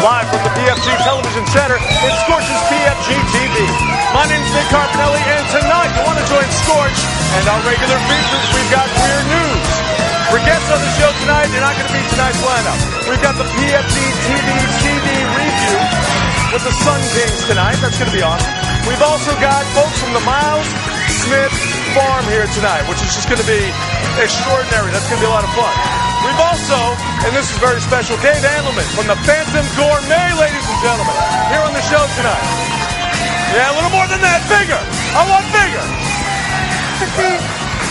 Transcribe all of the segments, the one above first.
live from the PFG Television Center in Scorch's PFG TV. My name's Nick Carpinelli, and tonight you want to join Scorch and our regular features. We've got weird news. For guests on the show tonight, they're not going to be tonight's lineup. We've got the PFG TV CD review with the Sun Kings tonight. That's going to be awesome. We've also got folks from the Miles Smith Farm here tonight, which is just going to be extraordinary. That's going to be a lot of fun. We've also, and this is very special, Dave Andelman from the Phantom Gourmet, ladies and gentlemen, here on the show tonight. Yeah, a little more than that. Bigger. I want bigger.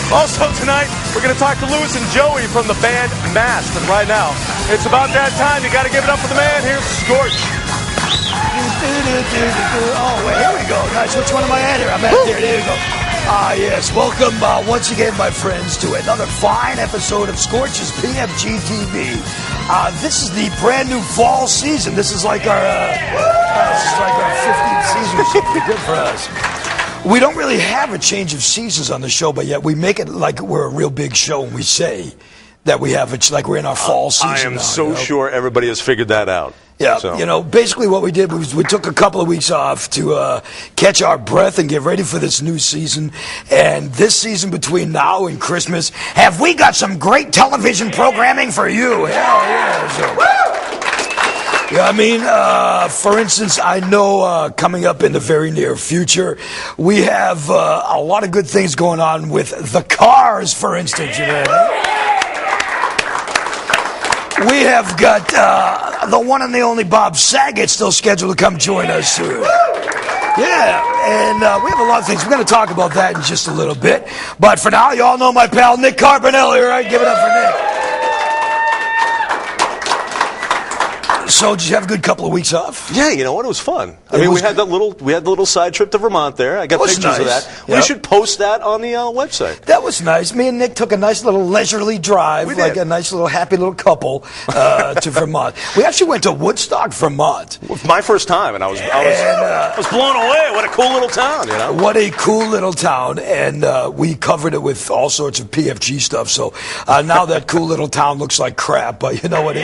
Also tonight, we're going to talk to Lewis and Joey from the band Mask. And right now, it's about that time. You got to give it up for the man. Here's Scorch. Oh, wait, here we go. Nice. Which one am I at here? I'm at there. There you go. Yes. Welcome once again, my friends, to another fine episode of Scorch's PFG TV. This is the brand new fall season. This is like our 15th season or something. Good for us. We don't really have a change of seasons on the show, but yet we make it like we're a real big show and we say that we have it like we're in our fall season. I am now, so sure everybody has figured that out. Yeah, so. You know, basically what we did was we took a couple of weeks off to catch our breath and get ready for this new season. And this season between now and Christmas, have we got some great television programming for you? Hell yeah. So, yeah, I mean, for instance, I know coming up in the very near future, we have a lot of good things going on with the Cars, for instance. You know? We have got the one and the only Bob Saget still scheduled to come join us soon. Yeah, and we have a lot of things. We're going to talk about that in just a little bit. But for now, you all know my pal Nick Carpinelli, right? Give it up for Nick. So, did you have a good couple of weeks off? Yeah, you know what? It was fun. I mean, we had the little side trip to Vermont there. I got pictures of that. Yep. We should post that on the website. That was nice. Me and Nick took a nice little leisurely drive, like a nice little happy little couple, to Vermont. We actually went to Woodstock, Vermont. My first time, and I was blown away. What a cool little town, you know. What a cool little town, and we covered it with all sorts of PFG stuff. So now that cool little town looks like crap, but you know what?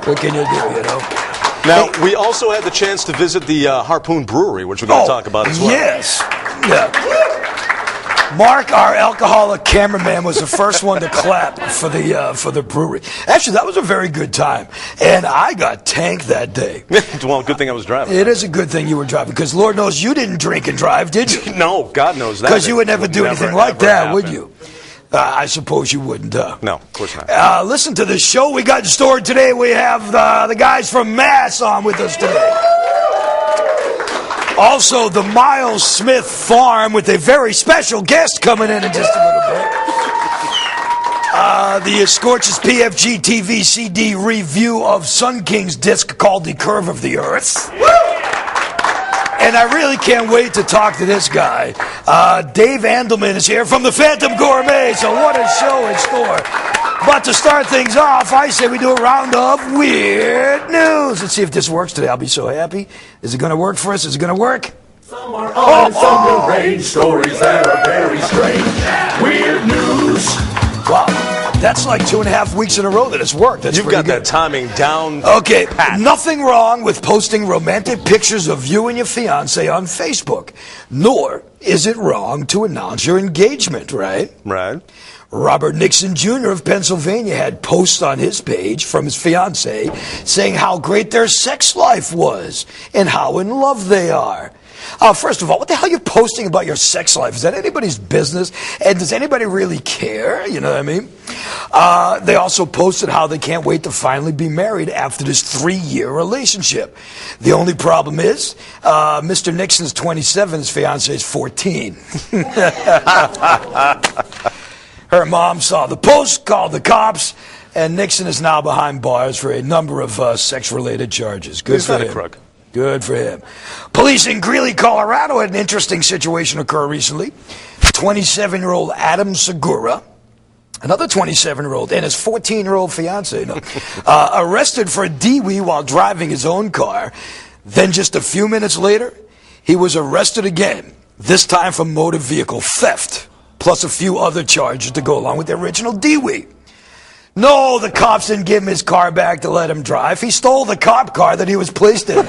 What can you do? You know. Now, we also had the chance to visit the Harpoon Brewery, which we're going to talk about as well. Yes. Yeah. Mark, our alcoholic cameraman, was the first one to clap for the brewery. Actually, that was a very good time, and I got tanked that day. Well, good thing I was driving. It is a good thing you were driving, because Lord knows you didn't drink and drive, did you? No, God knows that. Because you would never do anything like that, would you? I suppose you wouldn't. No, of course not. Listen to the show we got in store today. We have the guys from Mass on with us today. Also, the Miles Smith Farm with a very special guest coming in just a little bit. The Scorch's PFG TV CD review of Sun King's disc called The Curve of the Earth. And I really can't wait to talk to this guy. Dave Andelman is here from the Phantom Gourmet, so what a show in store. But to start things off, I say we do a round of weird news. Let's see if this works today. I'll be so happy. Is it going to work for us? Is it going to work? Some are odd, some will range, stories that are very strange. Weird news. Wow. That's like 2.5 weeks in a row that it's worked. That's You've got good. That timing down. Okay, pat. Nothing wrong with posting romantic pictures of you and your fiancé on Facebook. Nor is it wrong to announce your engagement, right? Right. Robert Nixon Jr. of Pennsylvania had posts on his page from his fiancée saying how great their sex life was and how in love they are. First of all, what the hell are you posting about your sex life? Is that anybody's business? And does anybody really care? You know what I mean? They also posted how they can't wait to finally be married after this 3-year relationship. The only problem is, Mr. Nixon's 27, his fiancée is 14. Her mom saw the post, called the cops, and Nixon is now behind bars for a number of sex-related charges. Good for him. Crook. Good for him. Police in Greeley, Colorado had an interesting situation occur recently. 27-year-old Adam Segura, another 27-year-old, and his 14-year-old fiancé, arrested for a DWI while driving his own car. Then just a few minutes later, he was arrested again, this time for motor vehicle theft, plus a few other charges to go along with the original DWI. No, the cops didn't give him his car back to let him drive. He stole the cop car that he was placed in.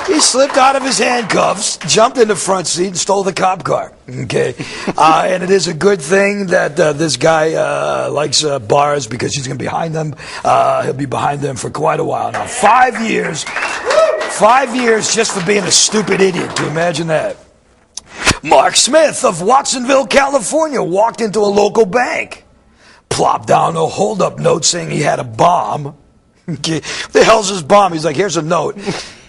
He slipped out of his handcuffs, jumped in the front seat, and stole the cop car. Okay, and it is a good thing that this guy likes bars, because he's going to be behind them. He'll be behind them for quite a while now. 5 years. 5 years just for being a stupid idiot. Can you imagine that? Mark Smith of Watsonville, California, walked into a local bank, plopped down a hold-up note saying he had a bomb. Okay. What the hell's his bomb? He's like, here's a note.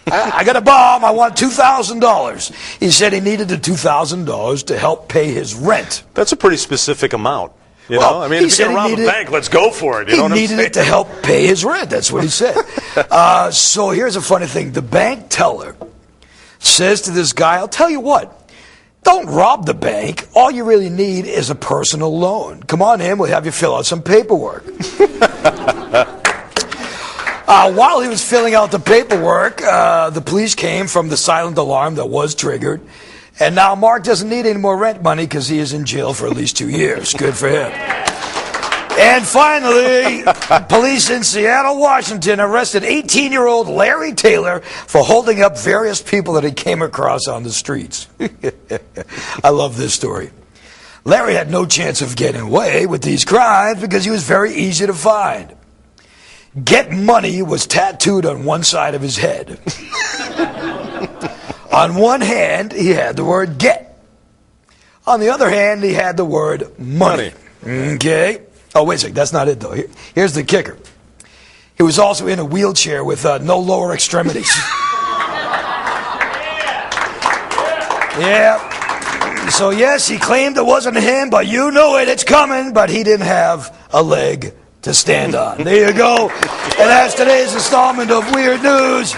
I got a bomb. I want $2,000. He said he needed the $2,000 to help pay his rent. That's a pretty specific amount. You know, I mean, if you're going to rob a bank, let's go for it. You know what I'm saying? He needed it to help pay his rent. That's what he said. So here's a funny thing. The bank teller says to this guy, I'll tell you what. Don't rob the bank. All you really need is a personal loan. Come on in. We'll have you fill out some paperwork. While he was filling out the paperwork, the police came from the silent alarm that was triggered. And now Mark doesn't need any more rent money because he is in jail for at least 2 years. Good for him. And finally, police in Seattle, Washington arrested 18-year-old Larry Taylor for holding up various people that he came across on the streets. I love this story. Larry had no chance of getting away with these crimes because he was very easy to find. Get money was tattooed on one side of his head. On one hand, he had the word get. On the other hand, he had the word money. Okay. Oh, wait a second. That's not it, though. Here's the kicker. He was also in a wheelchair with no lower extremities. Yeah. So, yes, he claimed it wasn't him, but you knew it. It's coming. But he didn't have a leg to stand on. There you go. And that's today's installment of Weird News.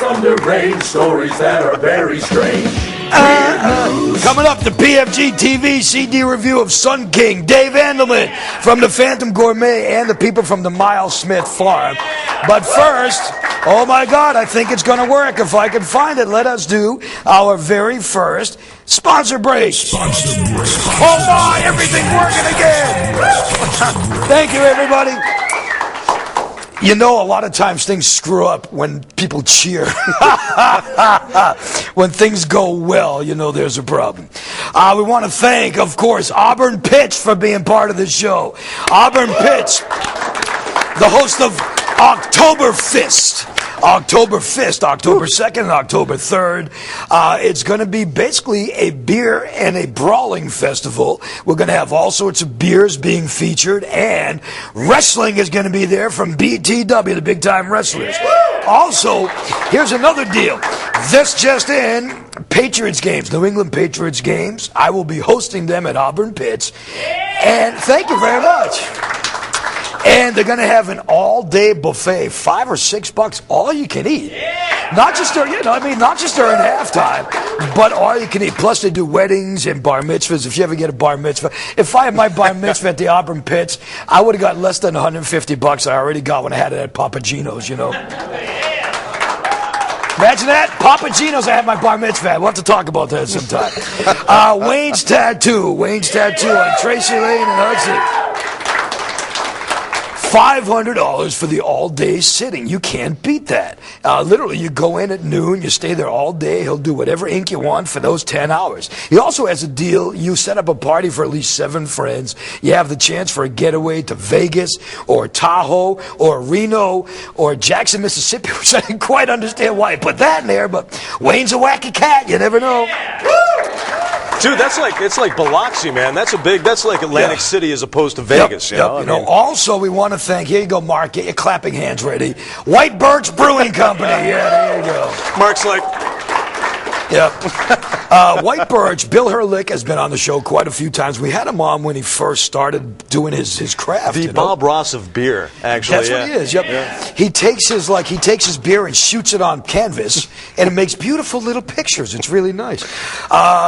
Underrated stories that are very strange. Coming up, the PFG TV CD review of Sun King, Dave Andelman from the Phantom Gourmet, and the people from the Miles Smith Farm. But first, oh my God, I think it's going to work. If I can find it, let us do our very first sponsor break. Oh my, everything's working again. Thank you, everybody. You know, a lot of times things screw up when people cheer. When things go well, you know there's a problem. We want to thank, of course, Auburn Pitch for being part of the show. Auburn Pitch, the host of Oktoberfest. Oktoberfest, October 2nd and October 3rd. It's going to be basically a beer and a brawling festival. We're going to have all sorts of beers being featured, and wrestling is going to be there from BTW, the Big Time Wrestlers. Also, here's another deal. This just in, Patriots games, New England Patriots games. I will be hosting them at Auburn Pitts. And thank you very much. And they're going to have an all-day buffet, $5 or $6, all you can eat. Not just during, not just during halftime, but all you can eat. Plus, they do weddings and bar mitzvahs. If you ever get a bar mitzvah, if I had my bar mitzvah at the Auburn Pitts, I would have got less than $150. I already got when I had it at Papa Gino's. Imagine that, Papa Gino's. I had my bar mitzvah. We'll have to talk about that sometime. Wayne's Tattoo on Tracy Lane and Hudson. $500 for the all-day sitting. You can't beat that. Literally, you go in at noon, you stay there all day. He'll do whatever ink you want for those 10 hours. He also has a deal. You set up a party for at least 7 friends. You have the chance for a getaway to Vegas or Tahoe or Reno or Jackson, Mississippi, which I didn't quite understand why he put that in there, but Wayne's a wacky cat. You never know. Dude, it's like Biloxi, man. That's like Atlantic City as opposed to Vegas. Also, we want to thank, here you go, Mark, get your clapping hands ready. White Birch Brewing Company. Yeah, there you go. Mark's like, yep. White Birch, Bill Herlick has been on the show quite a few times. We had him on when he first started doing his craft. The Bob Ross of beer, actually. That's what he is. Yep. Yeah. He takes his beer and shoots it on canvas, and it makes beautiful little pictures. It's really nice.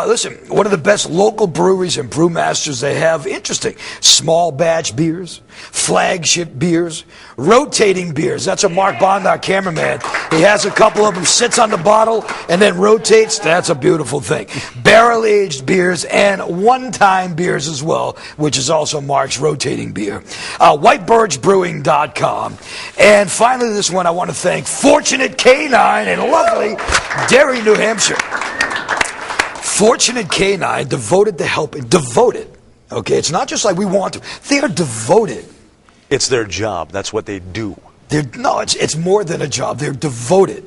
Listen, one of the best local breweries and brewmasters they have. Interesting. Small batch beers, flagship beers, rotating beers. That's a Mark Bond, our cameraman. He has a couple of them, sits on the bottle, and then rotates nights, that's a beautiful thing. Barrel-aged beers and one-time beers as well, which is also Mark's rotating beer. WhiteBirchBrewing.com. And finally, this one I want to thank Fortunate Canine in lovely Derry, New Hampshire. Fortunate Canine, devoted to helping. Devoted. Okay, it's not just like we want to. They are devoted. It's their job. That's what they do. No, it's more than a job. They're devoted.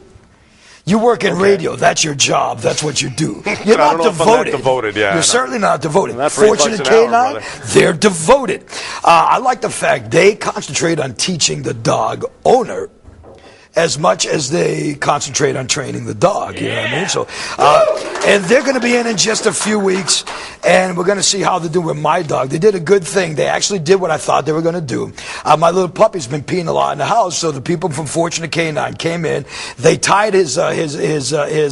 You work in radio. That's your job. That's what you do. You're not devoted. Yeah, You're certainly not devoted. Not for Fortunate Canine, they're devoted. I like the fact they concentrate on teaching the dog owner as much as they concentrate on training the dog, you know what I mean? So, and they're going to be in just a few weeks, and we're going to see how they do with my dog. They did a good thing. They actually did what I thought they were going to do. My little puppy's been peeing a lot in the house, so the people from Fortunate Canine came in. They tied his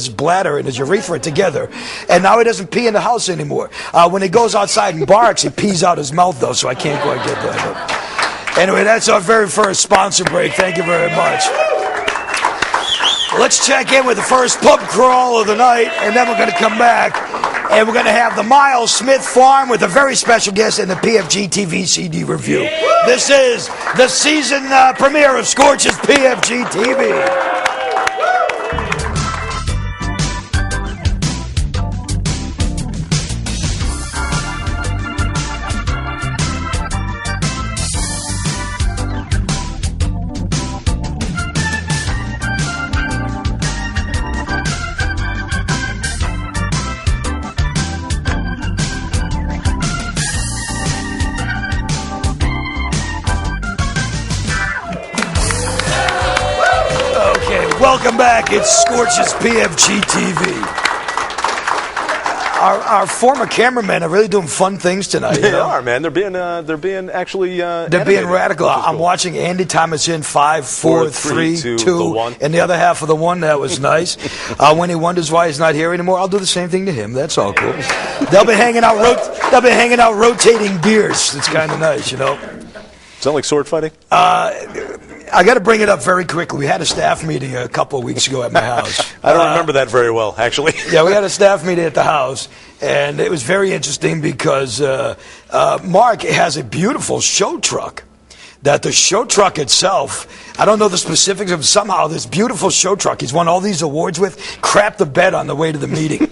bladder and his urethra together, and now he doesn't pee in the house anymore. When he goes outside and barks, he pees out his mouth, though, so I can't quite get that. Anyway, that's our very first sponsor break. Thank you very much. Let's check in with the first pub crawl of the night, and then we're going to come back, and we're going to have the Miles Smith Farm with a very special guest in the PFG TV CD review. This is the season premiere of Scorch's PFG TV. Welcome back. It's Scorch's PFG TV. Our former cameramen are really doing fun things tonight. They are, man. They're being actually they're being radical. I'm watching Andy Thomas in 5, 4, 3, 2, and the other half of the one. That was nice. When he wonders why he's not here anymore, I'll do the same thing to him. That's all cool. They'll be hanging out rotating beers. It's kind of nice, you know. Sound like sword fighting? I got to bring it up very quickly. We had a staff meeting a couple of weeks ago at my house. I don't remember that very well, actually. Yeah, we had a staff meeting at the house, and it was very interesting because Mark has a beautiful show truck. That the show truck itself, I don't know the specifics of somehow this beautiful show truck he's won all these awards with, crapped the bed on the way to the meeting.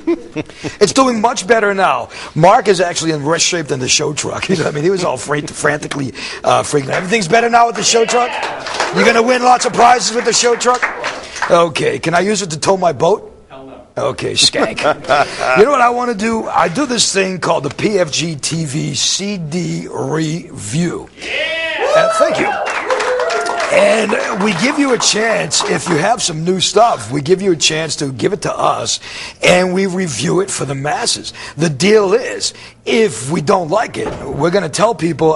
It's doing much better now. Mark is actually in worse shape than the show truck. You know what I mean? He was all frantically freaking out. Everything's better now with the show truck? You're going to win lots of prizes with the show truck? Okay, can I use it to tow my boat? Hell no. Okay, skank. You know what I want to do? I do this thing called the PFG TV CD review. Thank you. And we give you a chance, if you have some new stuff, we give you a chance to give it to us, and we review it for the masses. The deal is, if we don't like it, we're going to tell people,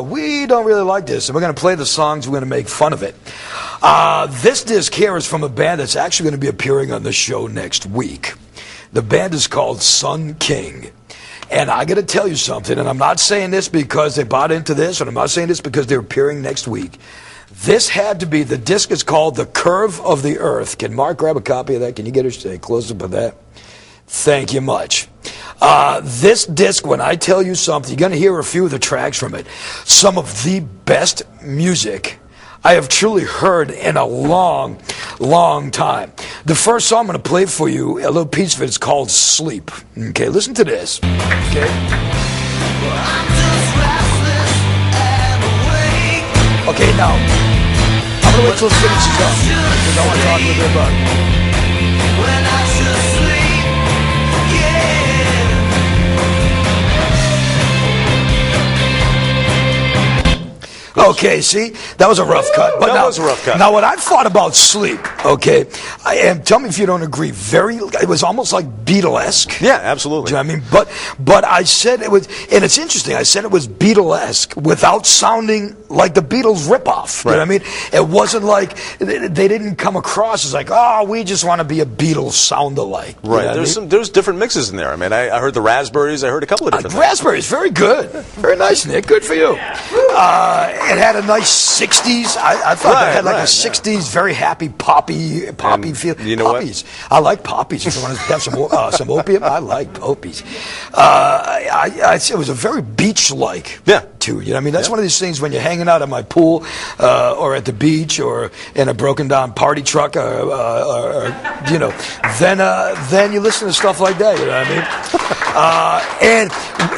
we don't really like this, and we're going to play the songs, we're going to make fun of it. This disc here is from a band that's actually going to be appearing on the show next week. The band is called Sun King. And I got to tell you something, and I'm not saying this because they bought into this, and I'm not saying this because they're appearing next week. This had to be, the disc is called The Curve of the Earth. Can Mark grab a copy of that? Can you get a close-up of that? Thank you much. This disc, when I tell you something, you're going to hear a few of the tracks from it. Some of the best music I have truly heard in a long, long time. The first song I'm going to play for you, a little piece of it, is called Sleep. Okay, listen to this. Okay. Okay, now, I'm going to wait till it finishes up, because I want to talk a little bit about it. Okay, see, that was a rough cut. But that was a rough cut. Now, what I thought about Sleep, okay, and tell me if you don't agree. It was almost like Beatlesque. Yeah, absolutely. Do you know what I mean? But I said it was, and it's interesting. I said it was Beatlesque without sounding like the Beatles ripoff. Right. You know what I mean? It wasn't like they didn't come across as like, oh, we just want to be a Beatles sound-alike. Right. There's different mixes in there. I mean, I heard the Raspberries. I heard a couple of different things. Raspberries, very good. Very nice, Nick. Good for you. It had a nice 60s. I thought it had like a 60s, very happy poppy feel. You know poppies. I like poppies. If you want to have some opium, I like poppies. It was a very beach-like tune. You know, I mean, that's one of these things when you're hanging out at my pool or at the beach or in a broken-down party truck, or you know, then you listen to stuff like that. You know what I mean? And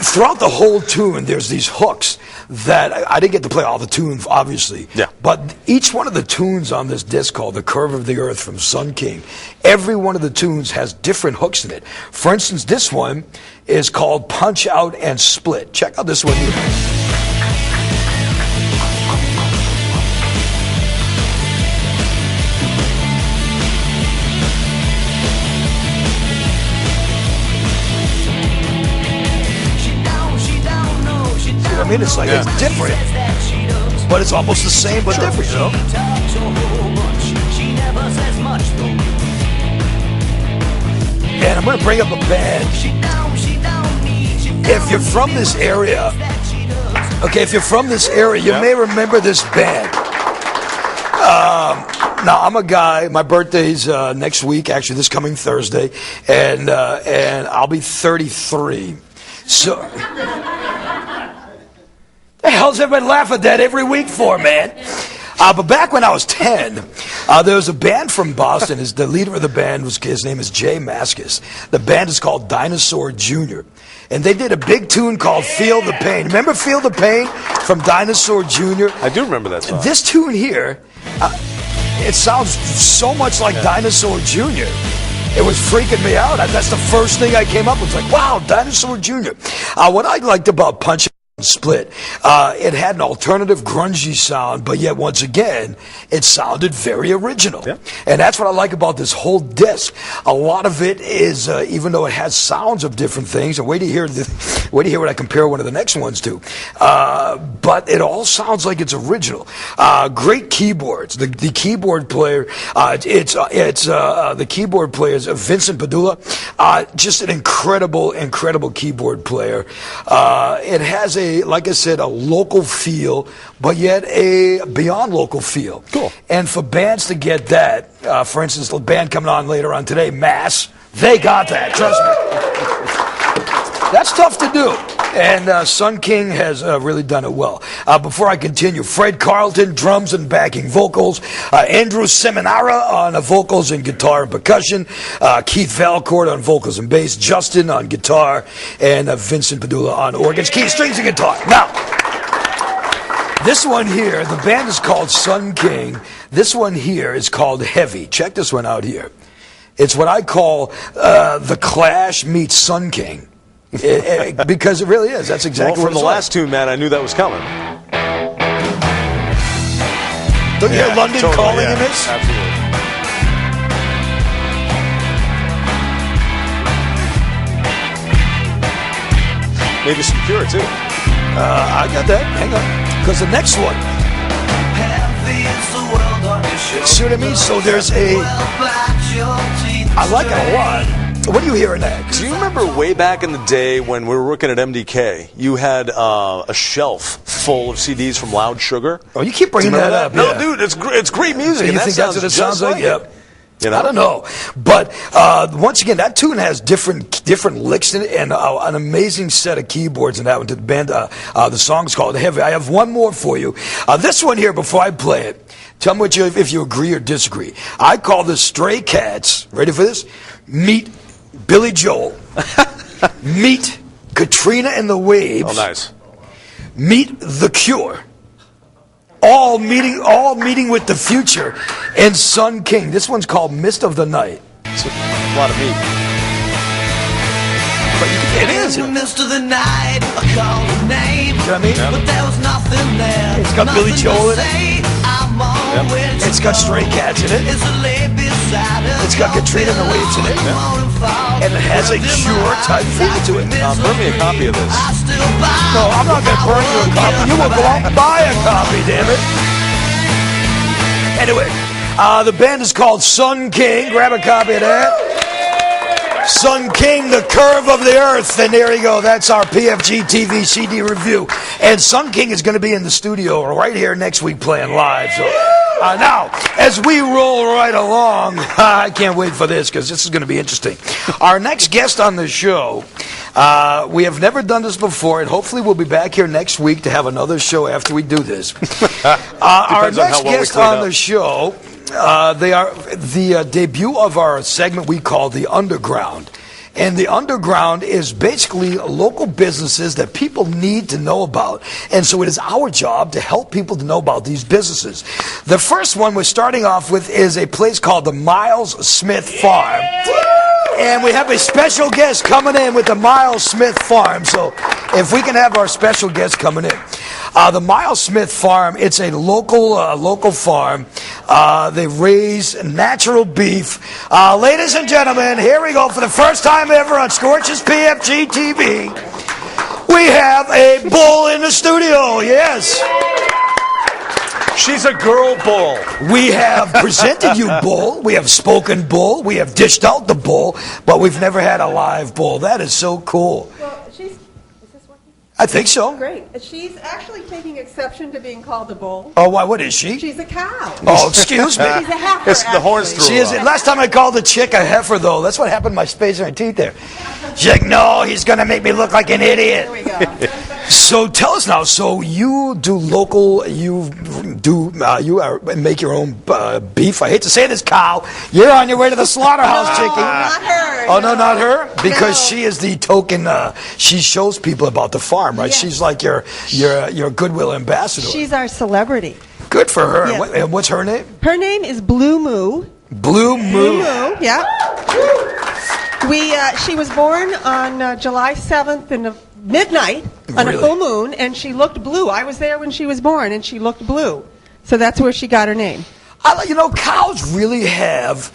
throughout the whole tune, there's these hooks that I didn't get to play all the tunes, obviously. Yeah. But each one of the tunes on this disc called "The Curve of the Earth" from Sun King, every one of the tunes has different hooks in it. For instance, this one is called "Punch Out and Split." Check out this one here. I mean, it's like it's different, but it's almost the same, but different, you know? And I'm going to bring up a band. If you're from this area, you may remember this band. Now, I'm a guy, my birthday's next week, actually this coming Thursday, and I'll be 33. So... the hell's everybody laughing at that every week for, man? But back when I was 10, there was a band from Boston. The leader of the band, his name is Jay Mascis. The band is called Dinosaur Jr. And they did a big tune called Feel the Pain. Remember Feel the Pain from Dinosaur Jr.? I do remember that song. This tune here, it sounds so much like Dinosaur Jr. It was freaking me out. That's the first thing I came up with. Like, wow, Dinosaur Jr. What I liked about Punch Split, it had an alternative grungy sound, but yet once again it sounded very original. And that's what I like about this whole disc. A lot of it is, even though it has sounds of different things, and wait to hear what I compare one of the next ones to, but it all sounds like it's original. Great keyboards. The keyboard player, the keyboard player is Vincent Padula, just an incredible keyboard player. It has like I said, a local feel, but yet a beyond local feel. Cool. And for bands to get that, for instance, the band coming on later on today, Mass, they got that. Trust me. That's tough to do. And Sun King has really done it well. Before I continue, Fred Carlton, drums and backing vocals. Andrew Seminara on vocals and guitar and percussion. Keith Valcourt on vocals and bass. Justin on guitar. And Vincent Padula on organs, keys, strings, and guitar. Now, this one here, the band is called Sun King. This one here is called Heavy. Check this one out here. It's what I call The Clash meets Sun King. Because it really is. That's exactly from the last tune, man. I knew that was coming. Don't you hear London calling in this? Absolutely. Maybe some Cure too. I got that. Hang on, because the next one. See what I mean? So there's I like it a lot. What are you hearing that? Do you remember way back in the day when we were working at MDK, you had a shelf full of CDs from Loud Sugar? Oh, you keep bringing that up. No, dude, it's great music. So you think that's what it sounds like? Yep. You know? I don't know. But once again, that tune has different licks in it and an amazing set of keyboards in that one. To the band, the song's called Heavy. I have one more for you. This one here, before I play it, tell me if you agree or disagree. I call this Stray Cats, ready for this? Meet Billy Joel. Meet Katrina and the Waves. Oh, nice. Meet The Cure. All meeting with the future and Sun King. This one's called Mist of the Night. It's a lot of meat. But it is. In the mist of the night, I called her name. You know what I mean? But there was nothing there. It's got Billy Joel in it. Yep. It's got Stray Cats in it. It's got Katrina and the Waves in it. And it has a Cure type feel to it. Burn me a copy of this. No, I'm not going to burn you a copy. You will go out and buy a copy, damn it. Anyway, the band is called Sun King. Grab a copy of that. Sun King, the curve of the earth. And there you go. That's our PFG TV CD review. And Sun King is going to be in the studio right here next week playing live. So now, as we roll right along, I can't wait for this because this is going to be interesting. Our next guest on the show, we have never done this before, and hopefully we'll be back here next week to have another show after we do this. Our next guest on the show, they are the debut of our segment we call The Underground. And The Underground is basically local businesses that people need to know about. And so it is our job to help people to know about these businesses. The first one we're starting off with is a place called the Miles Smith Farm. And we have a special guest coming in with the Miles Smith Farm. So if we can have our special guest coming in. The Miles Smith Farm, it's a local farm. They raise natural beef. Ladies and gentlemen, here we go for the first time ever on Scorch's PFG TV. We have a bull in the studio, yes. She's a girl bull. We have presented you bull. We have spoken bull. We have dished out the bull. But we've never had a live bull. That is so cool. Well, is this working? I think so. Great. She's actually taking exception to being called a bull. Oh, why? What is she? She's a cow. Oh, excuse me. She's a heifer. It's the horns through She is. Last time I called a chick a heifer, though. That's what happened to my space in my teeth there. She's like, no, he's going to make me look like an idiot. There we go. So tell us now. So you do local. You make your own beef. I hate to say this, cow. You're on your way to the slaughterhouse, No, chickie. not her. Oh no, not her. Because No. she is the token. She shows people about the farm, right? Yes. She's like your goodwill ambassador. She's our celebrity. Good for her. Yes. And what's her name? Her name is Blue Moo. Blue Moo. Blue Moo, yeah. She was born on July 7th in the midnight on Really? a full moon, and she looked blue. I was there when she was born, and she looked blue. So that's where she got her name. Cows really have,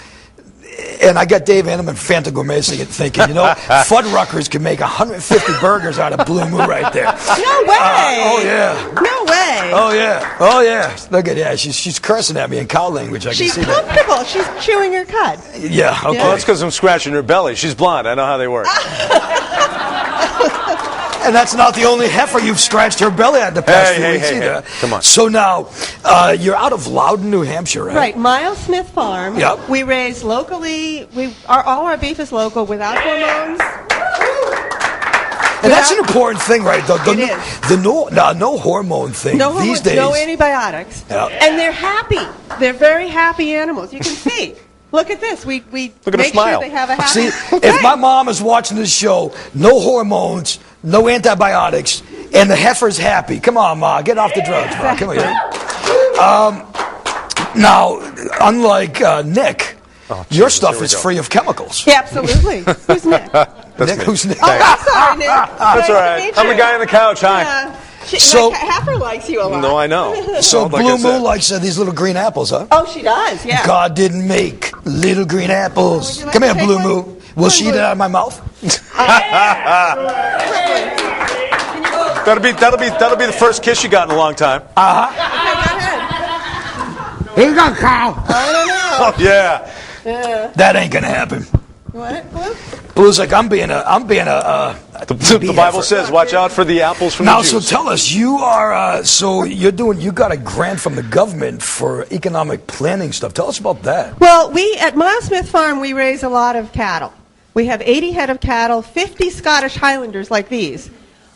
and I got Dave Animan Fanta Gourmet thinking, Fuddruckers can make 150 burgers out of Blue Moo right there. No way! Oh, yeah. No way! Oh, yeah. Oh, yeah. Look at that. She's cursing at me in cow language. I can She's see that. comfortable. She's chewing her cud. Yeah, okay. Well, that's because I'm scratching her belly. She's blonde. I know how they work. And that's not the only heifer you've scratched her belly at the past few weeks either. Come on. So now, you're out of Loudon, New Hampshire, right? Right, Miles Smith Farm. Yep. We raise locally. All our beef is local without hormones. And that's an important thing, right? It is. The no hormone thing No these hormones, days. no antibiotics. Yep. And they're happy. They're very happy animals. You can see. Look at this. We Look at her make smile. sure they have a happy. See, if my mom is watching this show, no hormones, no antibiotics, and the heifer's happy. Come on, Ma, get off the drugs, Ma. Come here. Now, unlike Nick, your stuff is free of chemicals. Yeah, absolutely. Who's Nick? Nick, who's Nick? Oh, I'm sorry, Nick. That's all right. I'm the guy on the couch. Hi. Yeah. So- like, Heifer likes you a lot. No, I know. So Like I Blue said. Moo likes these little green apples, huh? Oh, she does. Yeah. God didn't make little green apples. Would you like Come to here, take Blue one? Moo. Will she eat it out of my mouth? That'll be the first kiss you got in a long time. Okay, go ahead. Here you go, cow. I don't know. Oh yeah. That ain't gonna happen. What? Blue? Blue's like, I'm being a The Bible says, "Watch out for the apples from Now, the so Jews." tell us, you are you got a grant from the government for economic planning stuff. Tell us about that. Well, we at Miles Smith Farm, we raise a lot of cattle. We have 80 head of cattle, 50 Scottish Highlanders like these.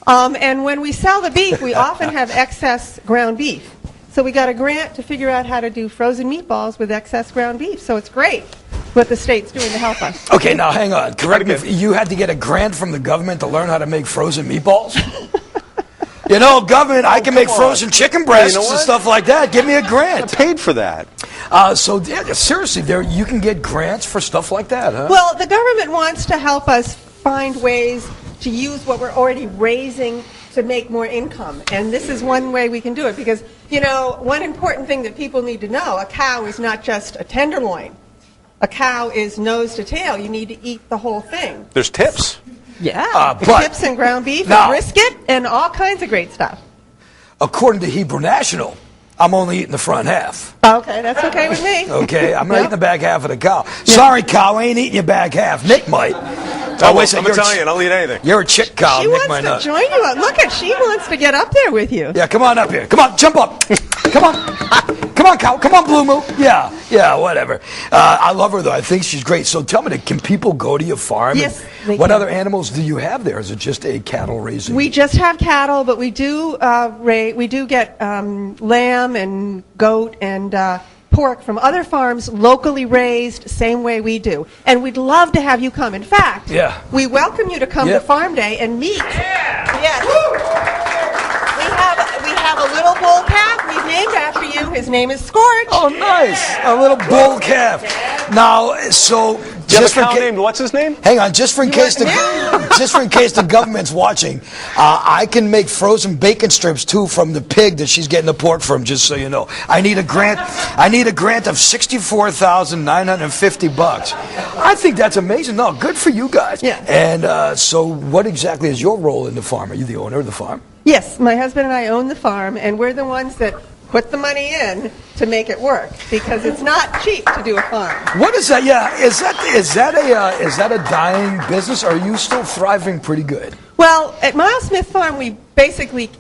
And when we sell the beef, we often have excess ground beef. So we got a grant to figure out how to do frozen meatballs with excess ground beef. So it's great what the state's doing to help us. Okay, now hang on. Correct me. You had to get a grant from the government to learn how to make frozen meatballs? Government, I can make frozen chicken breasts You know and what? stuff like that. Give me a grant. paid for that. Seriously, you can get grants for stuff like that, huh? Well, the government wants to help us find ways to use what we're already raising to make more income. And this is one way we can do it because, one important thing that people need to know, a cow is not just a tenderloin. A cow is nose to tail. You need to eat the whole thing. There's tips. Yeah. but- Chips and ground beef Now- and brisket and all kinds of great stuff. According to Hebrew National, I'm only eating the front half. Okay, that's okay with me. Okay, I'm not Well, eating the back half of the cow. Sorry, cow, I ain't eating your back half. Nick might. Oh, wait a second. I'm Italian. I'll eat anything. You're a chick cow. She Nick wants my to nut. join you. Look at, she wants to get up there with you. Yeah, come on up here. Come on, jump up. Come on. Come on, cow. Come on, Blue Moo. Yeah, whatever. I love her, though. I think she's great. So tell me, can people go to your farm? Yes, they What can. other animals do you have there? Is it just a cattle raising? We just have cattle, but we do get lamb and goat and pork from other farms, locally raised, same way we do. And we'd love to have you come. In fact, we welcome you to come to Farm Day and meet. Yes. We have a little bull calf we've named after you. His name is Scorch. Oh, nice. A little bull calf. Now, so... Do you have a cow named, what's his name? Hang on, just for in case the government's watching, I can make frozen bacon strips too from the pig that she's getting the pork from. Just so you know, I need a grant. I need a grant of $64,950. I think that's amazing. No, good for you guys. Yeah. And so, what exactly is your role in the farm? Are you the owner of the farm? Yes, my husband and I own the farm, and we're the ones that put the money in to make it work because it's not cheap to do a farm. What is that? Yeah, is that a dying business? Or are you still thriving pretty good? Well, at Miles Smith Farm, we basically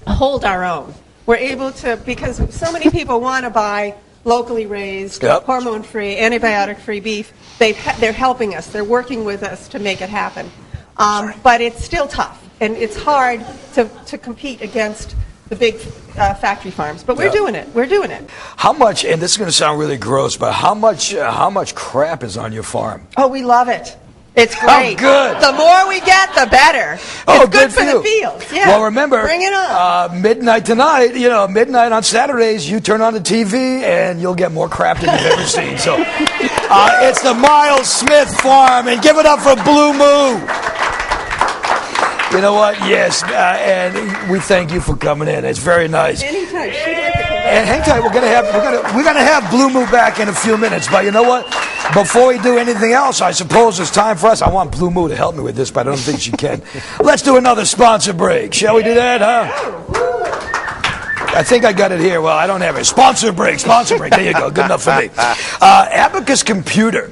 hold our own. We're able to, because so many people want to buy locally raised, hormone-free, antibiotic-free beef. They're helping us. They're working with us to make it happen. But it's still tough, and it's hard to compete against the big factory farms, but we're doing it. We're doing it. How much? And this is going to sound really gross, but how much crap is on your farm? Oh, we love it. It's great. Oh, good. The more we get, the better. Oh, it's good for you. the fields. Yeah. Well, remember, bring it on. Midnight tonight. Midnight on Saturdays. You turn on the TV, and you'll get more crap than you've ever seen. So, it's the Miles Smith Farm, and give it up for Blue Moo. You know what? Yes, and we thank you for coming in. It's very nice. Anytime. She'd like to come back. And hang tight. We're gonna have Blue Moo back in a few minutes. But you know what? Before we do anything else, I suppose it's time for us. I want Blue Moo to help me with this, but I don't think she can. Let's do another sponsor break. Shall we do that? Huh? I think I got it here. Well, I don't have it. Sponsor break. There you go. Good enough for me. Abacus Computer.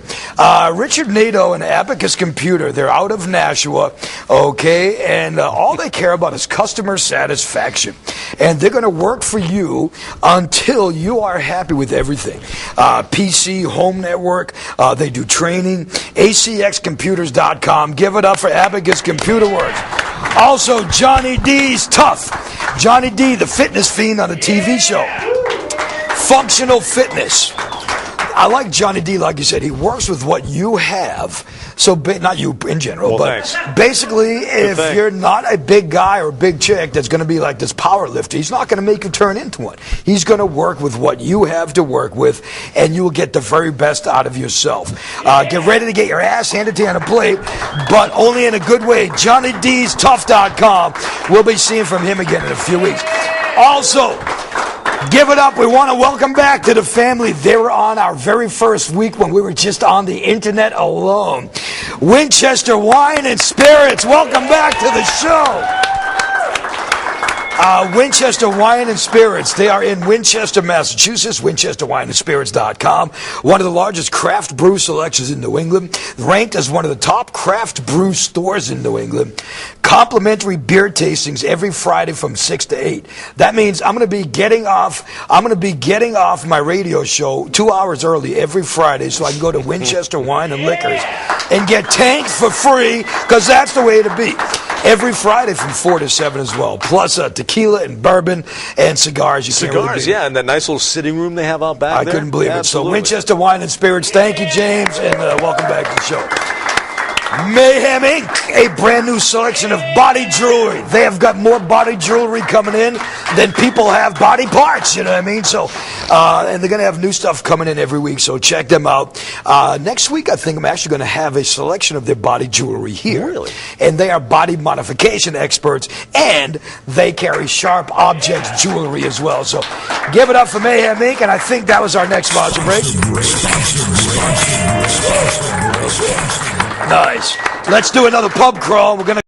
Richard Nadeau and Abacus Computer. They're out of Nashua. Okay. And all they care about is customer satisfaction. And they're going to work for you until you are happy with everything. PC, home network. They do training. ACXcomputers.com. Give it up for Abacus Computer Works. Also, Johnny D's Tough. Johnny D, the fitness fiend on a TV show. Functional fitness. I like Johnny D, like you said. He works with what you have. So, not you in general, but thanks. Basically, if you're not a big guy or a big chick that's going to be like this power lifter, he's not going to make you turn into one. He's going to work with what you have to work with, and you will get the very best out of yourself. Get ready to get your ass handed to you on a plate, but only in a good way. JohnnyD'sTough.com. We'll be seeing from him again in a few weeks. Also, give it up. We want to welcome back to the family. They were on our very first week when we were just on the internet alone. Winchester Wine and Spirits. Welcome back to the show. Winchester Wine and Spirits. They are in Winchester, Massachusetts. WinchesterWineandSpirits.com. One of the largest craft brew selections in New England. Ranked as one of the top craft brew stores in New England. Complimentary beer tastings every Friday from 6 to 8. That means I'm going to be getting off my radio show 2 hours early every Friday so I can go to Winchester Wine and Liquors and get tanked for free, because that's the way to be. Every Friday from 4 to 7 as well. Plus tequila and bourbon and cigars. Cigars, yeah, and that nice little sitting room they have out back I there. couldn't believe Absolutely. it. So Winchester Wine and Spirits, thank you, James, and welcome back to the show. Mayhem Inc., a brand new selection of body jewelry. They have got more body jewelry coming in than people have body parts, you know what I mean? So, and they're going to have new stuff coming in every week, so check them out. Next week, I think I'm actually going to have a selection of their body jewelry here. Really? And they are body modification experts, and they carry sharp objects jewelry as well. So, give it up for Mayhem Inc., and I think that was our next sponsor break. Nice. Let's do another pub crawl. We're going to